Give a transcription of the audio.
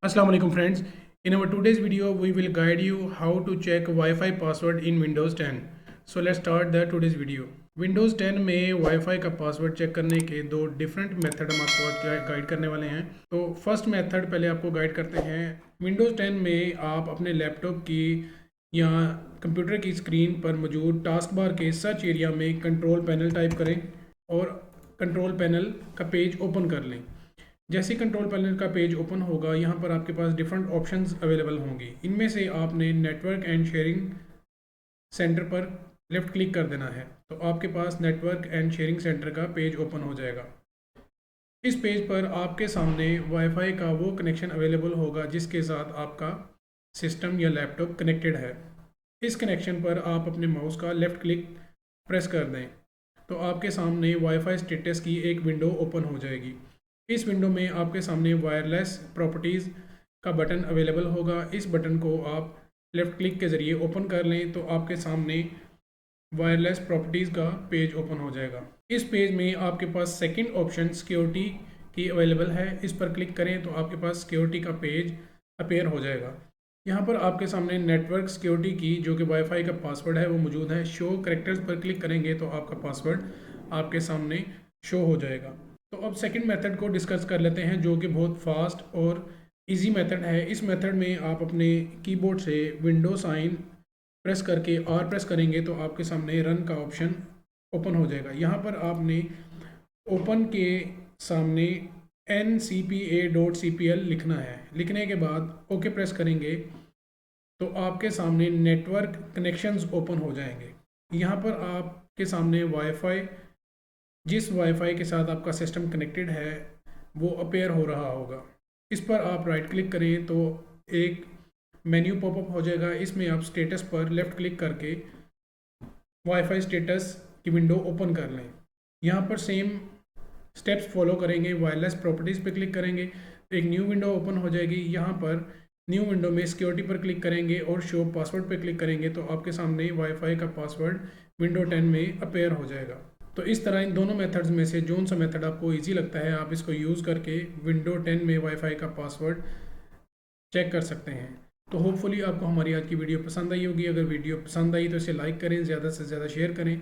Assalamu alaikum friends. In our today's video, we will guide you how to check Wi-Fi password in Windows 10. So let's start the today's video. Windows 10 में Wi-Fi का password check करने के दो different method हम आपको आज guide करने वाले हैं। तो फर्स्ट मेथड पहले आपको गाइड करते हैं। Windows 10 में आप अपने लैपटॉप की या कंप्यूटर की स्क्रीन पर मौजूद टास्क बार के सर्च एरिया में कंट्रोल पैनल टाइप करें और कंट्रोल पैनल का पेज ओपन कर लें। जैसे कंट्रोल पैनल का पेज ओपन होगा, यहाँ पर आपके पास डिफरेंट ऑप्शंस अवेलेबल होंगी। इनमें से आपने नेटवर्क एंड शेयरिंग सेंटर पर लेफ़्ट क्लिक कर देना है, तो आपके पास नेटवर्क एंड शेयरिंग सेंटर का पेज ओपन हो जाएगा। इस पेज पर आपके सामने वाईफाई का वो कनेक्शन अवेलेबल होगा जिसके साथ आपका सिस्टम या लैपटॉप कनेक्टेड है। इस कनेक्शन पर आप अपने माउस का लेफ़्ट क्लिक प्रेस कर दें, तो आपके सामने वाईफाई स्टेटस की एक विंडो ओपन हो जाएगी। इस विंडो में आपके सामने वायरलेस प्रॉपर्टीज़ का बटन अवेलेबल होगा। इस बटन को आप लेफ़्ट क्लिक के ज़रिए ओपन कर लें, तो आपके सामने वायरलेस प्रॉपर्टीज़ का पेज ओपन हो जाएगा। इस पेज में आपके पास सेकंड ऑप्शन सिक्योरिटी की अवेलेबल है। इस पर क्लिक करें तो आपके पास सिक्योरिटी का पेज अपीयर हो जाएगा। यहाँ पर आपके सामने नेटवर्क सिक्योरिटी की जो कि वाईफाई का पासवर्ड है वो मौजूद है। शो करेक्टर्स पर क्लिक करेंगे तो आपका पासवर्ड आपके सामने शो हो जाएगा। तो अब सेकंड मेथड को डिस्कस कर लेते हैं, जो कि बहुत फास्ट और इजी मेथड है। इस मेथड में आप अपने कीबोर्ड से विंडो साइन प्रेस करके आर प्रेस करेंगे तो आपके सामने रन का ऑप्शन ओपन हो जाएगा। यहाँ पर आपने ओपन के सामने ncpa.cpl लिखना है। लिखने के बाद ओके प्रेस करेंगे तो आपके सामने नेटवर्क कनेक्शंस ओपन हो जाएंगे। यहाँ पर आपके सामने वाईफाई, जिस वाईफाई के साथ आपका सिस्टम कनेक्टेड है वो अपेयर हो रहा होगा। इस पर आप राइट क्लिक करें तो एक मेन्यू पॉपअप हो जाएगा। इसमें आप स्टेटस पर लेफ़्ट क्लिक करके वाईफाई स्टेटस की विंडो ओपन कर लें। यहाँ पर सेम स्टेप्स फॉलो करेंगे। वायरलेस प्रॉपर्टीज़ पे क्लिक करेंगे तो एक न्यू विंडो ओपन हो जाएगी। यहाँ पर न्यू विंडो में सिक्योरिटी पर क्लिक करेंगे और शो पासवर्ड पर क्लिक करेंगे तो आपके सामने वाईफाई का पासवर्ड विंडो 10 में अपेयर हो जाएगा। तो इस तरह इन दोनों मेथड्स में से जो सा मेथड आपको इजी लगता है आप इसको यूज़ करके विंडो 10 में वाईफाई का पासवर्ड चेक कर सकते हैं। तो होपफुली आपको हमारी आज की वीडियो पसंद आई होगी। अगर वीडियो पसंद आई तो इसे लाइक करें, ज़्यादा से ज़्यादा शेयर करें